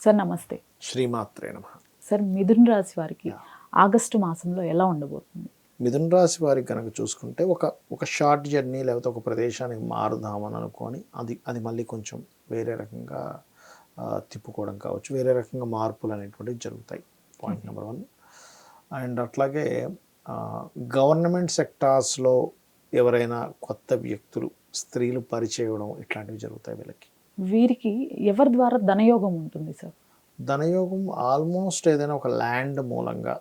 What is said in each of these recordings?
Sir నమస్తే. శ్రీమాత్రే నమః. సార్ మిథున రాశి వారికి యా. ఆగస్టు మాసంలో ఎలా ఉండబోతుంది? మిథున రాశి వారికి కనుక చూసుకుంటే ఒక షార్ట్ జర్నీ లేకపోతే ఒక ప్రదేశానికి మారుదామని అనుకొని అది మళ్ళీ కొంచెం వేరే రకంగా తిప్పుకోవడం కావచ్చు, వేరే రకంగా మార్పులు అనేటువంటివి జరుగుతాయి. Point number 1. అండ్ అట్లాగే గవర్నమెంట్ సెక్టార్స్లో ఎవరైనా కొత్త వ్యక్తులు, స్త్రీలు పరిచయం ఇట్లాంటివి జరుగుతాయి వీళ్ళకి. వీరికి ఎవరి ద్వారా ధనయోగం ఉంటుంది సార్? ధనయోగం ఆల్మోస్ట్ ఏదైనా ఒక ల్యాండ్ మూలంగా,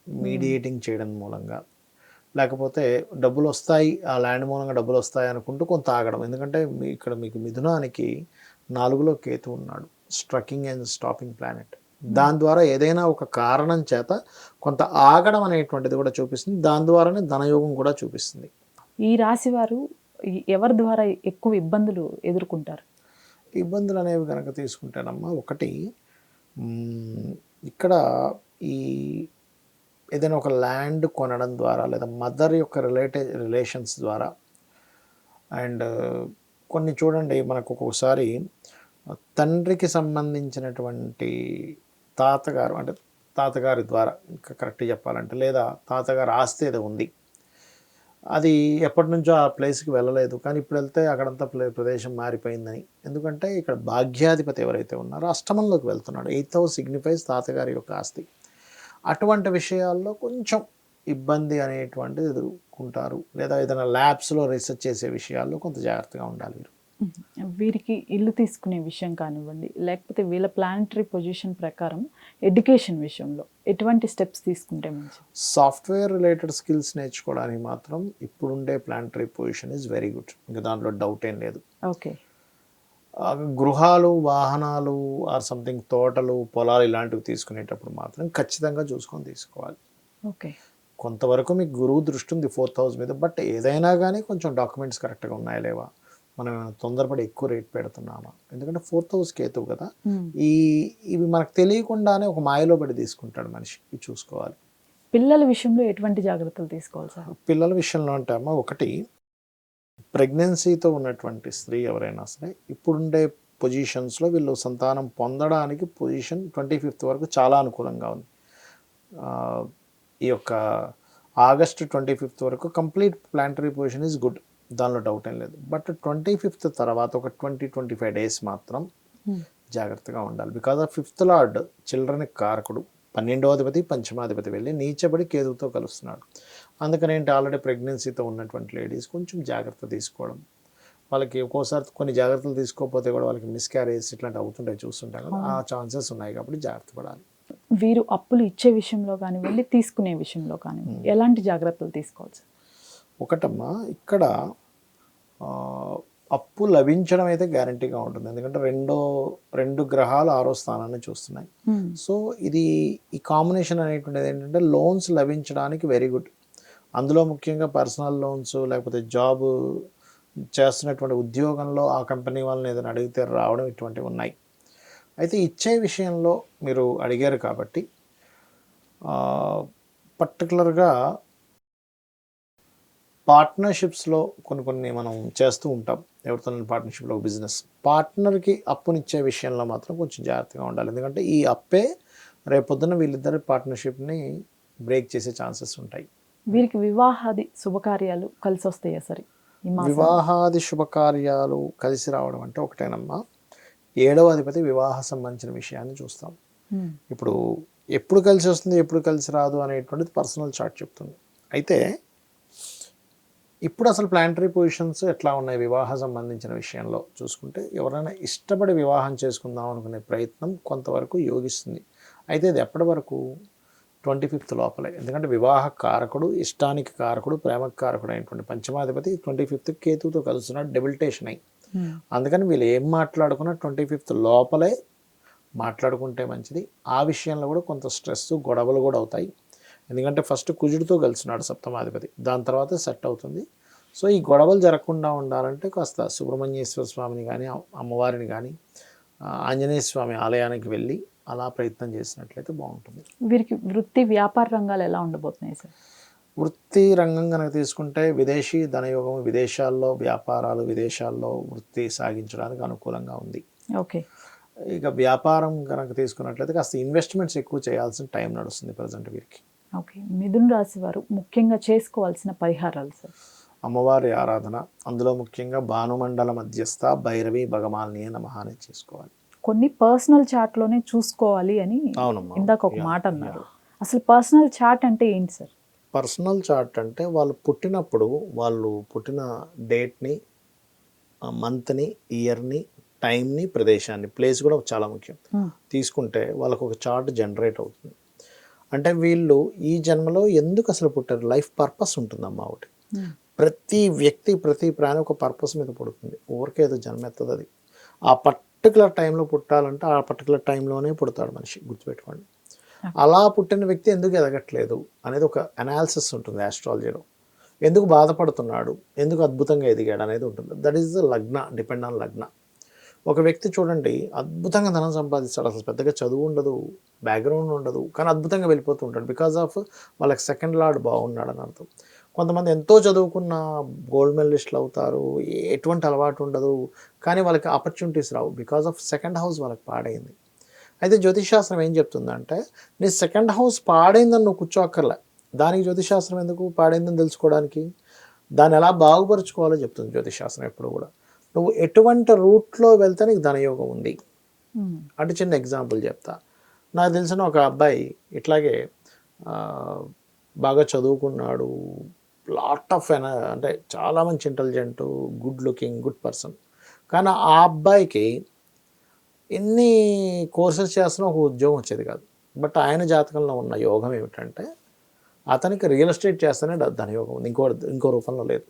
మీడియేటింగ్ చేయడం మూలంగా, లేకపోతే డబ్బులు వస్తాయి, ఆ ల్యాండ్ మూలంగా డబ్బులు వస్తాయి అనుకుంటూ కొంత ఆగడం. ఎందుకంటే ఇక్కడ మీకు మిథునానికి 4లో కేతు ఉన్నాడు, స్ట్రకింగ్ అండ్ స్టాపింగ్ ప్లానెట్. దాని ద్వారా ఏదైనా ఒక కారణం చేత కొంత ఆగడం అనేటువంటిది కూడా చూపిస్తుంది. దాని ద్వారానే ధనయోగం కూడా చూపిస్తుంది. ఈ రాశి వారు ఎవరి ద్వారా ఎక్కువ ఇబ్బందులు ఎదుర్కొంటారు? ఇబ్బందులు అనేవి కనుక తీసుకుంటేనమ్మా, ఒకటి ఇక్కడ ఈ ఏదైనా ఒక ల్యాండ్ కొనడం ద్వారా, లేదా మదర్ యొక్క రిలేషన్స్ ద్వారా, అండ్ కొన్ని చూడండి మనకు ఒక్కొక్కసారి తండ్రికి సంబంధించినటువంటి తాతగారు, అంటే తాతగారి ద్వారా ఇంకా కరెక్ట్గా చెప్పాలంటే, లేదా తాతగారు ఆస్తి ఏదో ఉంది, అది ఎప్పటి నుంచో ఆ ప్లేస్కి వెళ్ళలేదు, కానీ ఇప్పుడు వెళ్తే అక్కడంతా ప్రదేశం మారిపోయిందని. ఎందుకంటే ఇక్కడ భాగ్యాధిపతి ఎవరైతే ఉన్నారో అష్టమంలోకి వెళ్తున్నాడు. 8th హౌస్ సిగ్నిఫైస్ తాతగారి యొక్క ఆస్తి. అటువంటి విషయాల్లో కొంచెం ఇబ్బంది అనేటువంటిది ఎదుర్కొంటారు. లేదా ఏదైనా ల్యాబ్స్లో రీసెర్చ్ చేసే విషయాల్లో కొంత జాగ్రత్తగా ఉండాలి వీరు. వీరికి ఇల్లు తీసుకునే విషయం కానివ్వండి, లేకపోతే వీళ్ళ ప్లానటరీ పొజిషన్ ప్రకారం ఎడ్యుకేషన్ విషయంలో ఎటువంటి స్టెప్స్ తీసుకుంటే మంచిది? సాఫ్ట్వేర్ రిలేటెడ్ స్కిల్స్ నేర్చుకోవడానికి మాత్రం ఇప్పుడుండే planetary position is very good, ఇంకా దాంట్లో డౌట్ ఏం లేదు. ఓకే. గృహాలు, వాహనాలు ఆర్ సంథింగ్ తోటలు, పొలాలు ఇలాంటివి తీసుకునేటప్పుడు మాత్రం ఖచ్చితంగా చూసుకొని తీసుకోవాలి. ఓకే. కొంతవరకు మీకు గురువు దృష్టి ఉంది 4th హౌస్ మీద, బట్ ఏదైనా కానీ కొంచెం డాక్యుమెంట్స్ కరెక్ట్గా ఉన్నాయా లేవా, మనం తొందరపడి ఎక్కువ రేట్ పెడుతున్నామా, ఎందుకంటే 4th హౌస్ కేతువు కదా, ఇవి మనకు తెలియకుండానే ఒక మాయలో పడి తీసుకుంటాడు మనిషి. ఇవి చూసుకోవాలి. పిల్లల విషయంలో ఎటువంటి జాగ్రత్తలు తీసుకోవాలి సార్? పిల్లల విషయంలో అంటే అమ్మ, ఒకటి ప్రెగ్నెన్సీతో ఉన్నటువంటి స్త్రీ ఎవరైనా సరే ఇప్పుడుండే పొజిషన్స్లో వీళ్ళు సంతానం పొందడానికి పొజిషన్ 25th వరకు చాలా అనుకూలంగా ఉంది. ఈ యొక్క ఆగస్టు 25th వరకు complete planetary position is good, దానిలో డౌట్ ఏం లేదు. బట్ 25th తర్వాత ఒక 20-25 డేస్ మాత్రం జాగ్రత్తగా ఉండాలి. బికాజ్ ఆ 5th లార్డ్ చిల్డ్రన్ కారకుడు, 12వ అధిపతి పంచమాధిపతి వెళ్ళి నీచబడి కేతువుతో కలుస్తున్నాడు. అందుకని ఏంటి, ఆల్రెడీ ప్రెగ్నెన్సీతో ఉన్నటువంటి లేడీస్ కొంచెం జాగ్రత్త తీసుకోవడం. వాళ్ళకి ఒక్కోసారి కొన్ని జాగ్రత్తలు తీసుకోకపోతే కూడా వాళ్ళకి మిస్క్యారేజ్ ఇట్లాంటి అవుతుంటాయి, చూస్తుంటాం కదా, ఆ ఛాన్సెస్ ఉన్నాయి. కాబట్టి జాగ్రత్త పడాలి. వీరు అప్పులు ఇచ్చే విషయంలో కానివ్వండి, తీసుకునే విషయంలో కానివ్వండి, ఎలాంటి జాగ్రత్తలు తీసుకోవాలి సార్? ఒకటమ్మా, ఇక్కడ అప్పు లభించడం అయితే గ్యారంటీగా ఉంటుంది. ఎందుకంటే రెండు గ్రహాలు 6వ స్థానాన్ని చూస్తున్నాయి. సో ఈ కాంబినేషన్ అనేటువంటిది ఏంటంటే లోన్స్ లభించడానికి వెరీ గుడ్. అందులో ముఖ్యంగా పర్సనల్ లోన్స్, లేకపోతే జాబ్ చేస్తున్నటువంటి ఉద్యోగంలో ఆ కంపెనీ వాళ్ళని ఏదైనా అడిగితే రావడం, ఇటువంటివి ఉన్నాయి. అయితే ఇచ్చే విషయంలో మీరు అడిగారు కాబట్టి పర్టికులర్గా పార్ట్నర్షిప్స్లో కొన్ని మనం చేస్తూ ఉంటాం. ఎవరితో పార్ట్నర్షిప్లో ఒక బిజినెస్ పార్ట్నర్కి అప్పునిచ్చే విషయంలో మాత్రం కొంచెం జాగ్రత్తగా ఉండాలి. ఎందుకంటే ఈ అప్పే రేపొద్దున వీళ్ళిద్దరి పార్ట్నర్షిప్ని బ్రేక్ చేసే ఛాన్సెస్ ఉంటాయి. వీరికి వివాహాది శుభకార్యాలు కలిసి వస్తాయా సరే? వివాహాది శుభకార్యాలు కలిసి రావడం అంటే ఒకటేనమ్మా, 7వ అధిపతి వివాహ సంబంధించిన విషయాన్ని చూస్తాం. ఇప్పుడు ఎప్పుడు కలిసి వస్తుంది, ఎప్పుడు కలిసి రాదు అనేటువంటిది పర్సనల్ చార్ట్ చెప్తుంది. అయితే ఇప్పుడు అసలు ప్లానటరీ పొజిషన్స్ ఎట్లా ఉన్నాయి వివాహ సంబంధించిన విషయంలో చూసుకుంటే, ఎవరైనా ఇష్టపడి వివాహం చేసుకుందాం అనుకునే ప్రయత్నం కొంతవరకు యోగిస్తుంది. అయితే ఇది ఎప్పటి వరకు, 25th లోపలే. ఎందుకంటే వివాహ కారకుడు, ఇష్టానికి కారకుడు, ప్రేమకు కారకుడు అయినటువంటి పంచమాధిపతి 25th కేతువుతో కలుస్తున్నాడు, డెబిలిటేషన్ అయ్యి. అందుకని వీళ్ళు ఏం మాట్లాడుకున్నా 25th లోపలే మాట్లాడుకుంటే మంచిది. ఆ విషయంలో కూడా కొంత స్ట్రెస్, గొడవలు కూడా అవుతాయి. ఎందుకంటే ఫస్ట్ కుజుడితో కలిసినాడు సప్తమాధిపతి, దాని తర్వాత సెట్ అవుతుంది. సో ఈ గొడవలు జరగకుండా ఉండాలంటే కాస్త సుబ్రహ్మణ్యేశ్వర స్వామిని కానీ, అమ్మవారిని కానీ, ఆంజనేయ స్వామి ఆలయానికి వెళ్ళి అలా ప్రయత్నం చేసినట్లయితే బాగుంటుంది. వీరికి వృత్తి, వ్యాపార రంగాలు ఎలా ఉండబోతున్నాయి సార్? వృత్తి రంగం కనుక తీసుకుంటే విదేశీ ధనయోగం, విదేశాల్లో వ్యాపారాలు, విదేశాల్లో వృత్తి సాగించడానికి అనుకూలంగా ఉంది. ఓకే. ఇక వ్యాపారం కనుక తీసుకున్నట్లయితే కాస్త ఇన్వెస్ట్మెంట్స్ ఎక్కువ చేయాల్సిన టైం నడుస్తుంది ప్రజెంట్ వీరికి. ఓకే, మిథున రాశి వారు ముఖ్యంగా చేసుకోవాల్సిన పరిహారాలు సార్? అమ్మవారి ఆరాధన, అందులో ముఖ్యంగా భానుమండల మధ్యస్థ భైరవి భగమాలిని నమః అని చేసుకోవాలి. కొన్ని పర్సనల్ చార్ట్లోనే చూసుకోవాలి అని అవునమ్మా. ఇందాక ఒక మాట అన్నారు. అసలు పర్సనల్ చార్ట్ అంటే ఏంటి సార్? పర్సనల్ చార్ట్ అంటే వాళ్ళు పుట్టినప్పుడు వాళ్ళు పుట్టిన డేట్ని, మంత్ని, ఇయర్ని, టైంని, ప్రదేశాన్ని, ప్లేస్ కూడా చాలా ముఖ్యం తీసుకుంటే వాళ్ళకు ఒక చార్ట్ జనరేట్ అవుతుంది. అంటే వీళ్ళు ఈ జన్మలో ఎందుకు అసలు పుట్టారు, లైఫ్ పర్పస్ ఉంటుందమ్మా ఒకటి. ప్రతి వ్యక్తి, ప్రతి ప్రాణి ఒక పర్పస్ మీద పుడుతుంది, ఊరికే ఏదో జన్మ ఎత్తది. అది ఆ పర్టికులర్ టైంలో పుట్టాలంటే ఆ పర్టికులర్ టైంలోనే పుడతాడు మనిషి, గుర్తుపెట్టుకోండి. అలా పుట్టిన వ్యక్తి ఎందుకు ఎదగట్లేదు అనేది ఒక అనాలిసిస్ ఉంటుంది ఆస్ట్రాలజీలో. ఎందుకు బాధపడుతున్నాడు, ఎందుకు అద్భుతంగా ఎదిగాడు అనేది ఉంటుంది. దట్ ఈస్ ద లగ్న, డిపెండ్ ఆన్ లగ్న. ఒక వ్యక్తి చూడండి అద్భుతంగా ధనం సంపాదిస్తాడు, అసలు పెద్దగా చదువు ఉండదు, బ్యాక్గ్రౌండ్ ఉండదు, కానీ అద్భుతంగా వెళ్ళిపోతూ ఉంటాడు. బికాజ్ ఆఫ్ వాళ్ళకి సెకండ్ లార్డ్ బాగున్నాడు అని అర్థం. కొంతమంది ఎంతో చదువుకున్న గోల్డ్ మెడలిస్టులు అవుతారు, ఎటువంటి అలవాటు ఉండదు, కానీ వాళ్ళకి opportunities Rao, because of second house వాళ్ళకి పాడైంది. అయితే జ్యోతిషాస్త్రం ఏం చెప్తుందంటే, నీ సెకండ్ హౌస్ పాడైందని నువ్వు కూర్చోక్కర్లే. దానికి జ్యోతిషాస్త్రం ఎందుకు, పాడైందని తెలుసుకోవడానికి, దాన్ని ఎలా బాగుపరుచుకోవాలో చెప్తుంది జ్యోతిషాస్త్రం ఎప్పుడు కూడా. నువ్వు ఎటువంటి రూట్లో వెళ్తే నీకు ధనయోగం ఉంది అంటే చిన్న ఎగ్జాంపుల్ చెప్తా. నాకు తెలిసిన ఒక అబ్బాయి ఇట్లాగే బాగా చదువుకున్నాడు, లాట్ ఆఫ్ అంటే చాలా మంచి intelligent, good looking, good person. కానీ ఆ అబ్బాయికి ఎన్ని కోర్సెస్ చేస్తున్నా ఒక ఉద్యోగం వచ్చేది కాదు. బట్ ఆయన జాతకంలో ఉన్న యోగం ఏమిటంటే అతనికి రియల్ ఎస్టేట్ చేస్తేనే ధనయోగం ఉంది, ఇంకో రూపంలో లేదు.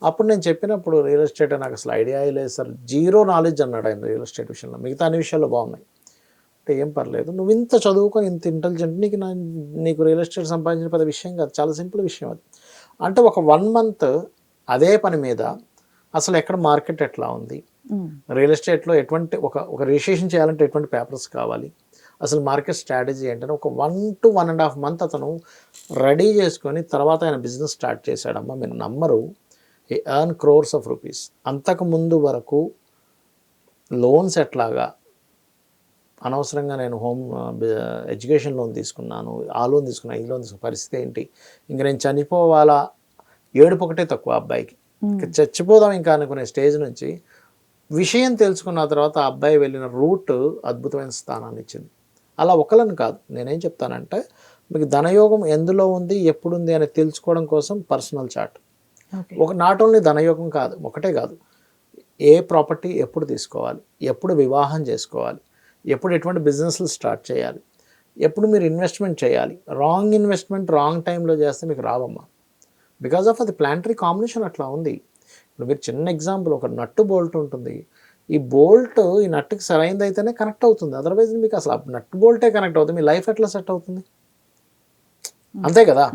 అప్పుడు నేను చెప్పినప్పుడు రియల్ ఎస్టేట్ నాకు అసలు ఐడియా లేదు సార్, జీరో నాలెడ్జ్ అన్నాడు ఆయన రియల్ ఎస్టేట్ విషయంలో. మిగతా అన్ని విషయాల్లో బాగున్నాయి అంటే ఏం పర్లేదు, నువ్వు ఇంత చదువుకొని ఇంత ఇంటెలిజెంట్, నీకు రియల్ ఎస్టేట్ సంపాదించిన పెద్ద విషయం కాదు, చాలా సింపుల్ విషయం అది. అంటే ఒక 1 month అదే పని మీద అసలు ఎక్కడ మార్కెట్ ఎట్లా ఉంది, రియల్ ఎస్టేట్లో ఎటువంటి ఒక రిజిస్ట్రేషన్ చేయాలంటే ఎటువంటి పేపర్స్ కావాలి, అసలు మార్కెట్ స్ట్రాటజీ ఏంటంటే ఒక 1 to 1.5 months అతను రెడీ చేసుకొని తర్వాత ఆయన బిజినెస్ స్టార్ట్ చేశాడమ్మా. మీరు నమ్మరు, he earn crores of rupees. అంతకుముందు వరకు లోన్స్ ఎట్లాగా, అనవసరంగా నేను ఎడ్యుకేషన్ లోన్ తీసుకున్నాను, ఆ లోన్ తీసుకున్నాను, ఈ లోన్ తీసుకున్న పరిస్థితి ఏంటి, ఇంక నేను చనిపోవాలా, ఏడుపు ఒకటే తక్కువ అబ్బాయికి, చచ్చిపోదాం ఇంకా అనుకునే స్టేజ్ నుంచి విషయం తెలుసుకున్న తర్వాత ఆ అబ్బాయి వెళ్ళిన రూట్ అద్భుతమైన స్థానాన్ని ఇచ్చింది. అలా ఒకళ్ళని కాదు, నేనేం చెప్తానంటే మీకు ధనయోగం ఎందులో ఉంది, ఎప్పుడుంది అని తెలుసుకోవడం కోసం పర్సనల్ చార్ట్. నాట్ ఓన్లీ ధనయోగం కాదు, ఒకటే కాదు, ఏ ప్రాపర్టీ ఎప్పుడు తీసుకోవాలి, ఎప్పుడు వివాహం చేసుకోవాలి, ఎప్పుడు ఎటువంటి బిజినెస్లు స్టార్ట్ చేయాలి, ఎప్పుడు మీరు ఇన్వెస్ట్మెంట్ చేయాలి. రాంగ్ ఇన్వెస్ట్మెంట్ రాంగ్ టైంలో చేస్తే మీకు రావమ్మా, బికాజ్ ఆఫ్ అది ప్లానటరీ కాంబినేషన్ అట్లా ఉంది. ఇప్పుడు మీరు చిన్న ఎగ్జాంపుల్, ఒక నట్టు బోల్ట్ ఉంటుంది, ఈ బోల్ట్ ఈ నట్టుకి సరైనది అయితేనే కనెక్ట్ అవుతుంది, అదర్వైజ్ మీకు అసలు నట్టు బోల్టే కనెక్ట్ అవుతుంది, మీ లైఫ్ ఎట్లా సెట్ అవుతుంది, అంతే కదా.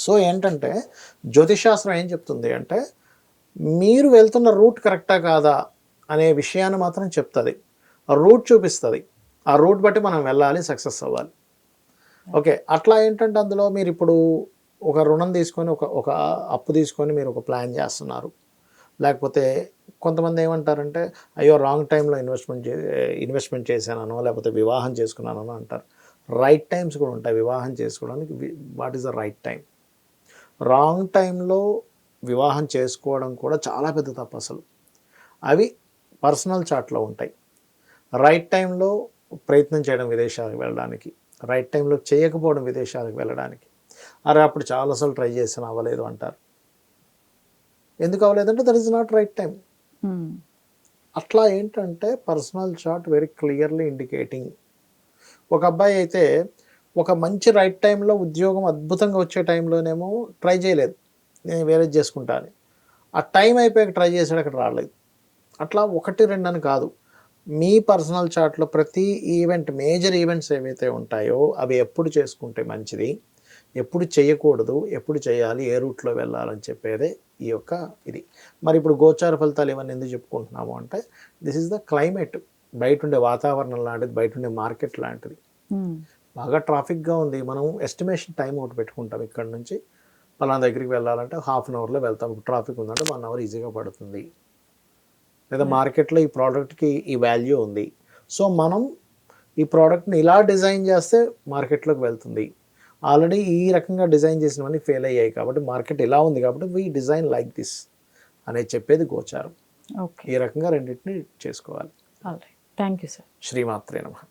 సో ఏంటంటే జ్యోతిషాస్త్రం ఏం చెప్తుంది అంటే మీరు వెళ్తున్న రూట్ కరెక్టా కాదా అనే విషయాన్ని మాత్రం చెప్తుంది, ఆ రూట్ చూపిస్తుంది, ఆ రూట్ బట్టి మనం వెళ్ళాలి, సక్సెస్ అవ్వాలి. ఓకే, అట్లా ఏంటంటే అందులో మీరు ఇప్పుడు ఒక రుణం తీసుకొని ఒక అప్పు తీసుకొని మీరు ఒక ప్లాన్ చేస్తున్నారు, లేకపోతే కొంతమంది ఏమంటారంటే అయ్యో రాంగ్ టైంలో ఇన్వెస్ట్మెంట్ చేశానో లేకపోతే వివాహం చేసుకున్నానో అంటారు. రైట్ టైమ్స్ కూడా ఉంటాయి వివాహం చేసుకోవడానికి. What is the right time? Wrong టైంలో వివాహం చేసుకోవడం కూడా చాలా పెద్ద తప్పు అసలు. అవి పర్సనల్ చార్ట్లో ఉంటాయి. రైట్ టైంలో ప్రయత్నం చేయడం విదేశాలకు వెళ్ళడానికి, రైట్ టైంలో చేయకపోవడం విదేశాలకు వెళ్ళడానికి. అరే అప్పుడు చాలాసార్లు ట్రై చేసాను అవ్వలేదు అంటారు. ఎందుకు అవ్వలేదంటే that is not right time. అట్లా ఏంటంటే personal chart very clearly indicating. ఒక అబ్బాయి అయితే ఒక మంచి రైట్ టైంలో ఉద్యోగం అద్భుతంగా వచ్చే టైంలోనేమో ట్రై చేయలేదు, నేను వేరే చేసుకుంటాను, ఆ టైం అయిపోయాక ట్రై చేసాడు, అక్కడ రాలేదు. అట్లా 1-2 అని కాదు, మీ పర్సనల్ చార్ట్లో ప్రతి ఈవెంట్, మేజర్ ఈవెంట్స్ ఏవైతే ఉంటాయో అవి ఎప్పుడు చేసుకుంటే మంచిది, ఎప్పుడు చేయకూడదు, ఎప్పుడు చేయాలి, ఏ రూట్లో వెళ్ళాలని చెప్పేదే ఈ యొక్క ఇది. మరి ఇప్పుడు గోచార ఫలితాలు ఇవన్నీ ఎందుకు చెప్పుకుంటున్నాము అంటే దిస్ ఈజ్ ద క్లైమేట్, బయట ఉండే వాతావరణం లాంటిది, బయట ఉండే మార్కెట్ లాంటిది. బాగా ట్రాఫిక్గా ఉంది, మనం ఎస్టిమేషన్ టైం ఒకటి పెట్టుకుంటాం, ఇక్కడ నుంచి పలానా దగ్గరికి వెళ్ళాలంటే 1/2 అవర్లో వెళ్తాం, ట్రాఫిక్ ఉందంటే 1 hour ఈజీగా పడుతుంది. లేదా మార్కెట్లో ఈ ప్రోడక్ట్కి ఈ వాల్యూ ఉంది, సో మనం ఈ ప్రోడక్ట్ని ఇలా డిజైన్ చేస్తే మార్కెట్లోకి వెళ్తుంది, ఆల్రెడీ ఈ రకంగా డిజైన్ చేసినవన్నీ ఫెయిల్ అయ్యాయి కాబట్టి మార్కెట్ ఇలా ఉంది కాబట్టి వీ డిజైన్ లైక్ దిస్ అనేది చెప్పేది గోచారం. ఓకే, ఈ రకంగా రెండింటిని చేసుకోవాలి. All right, thank you sir. శ్రీమాత్రే నమః.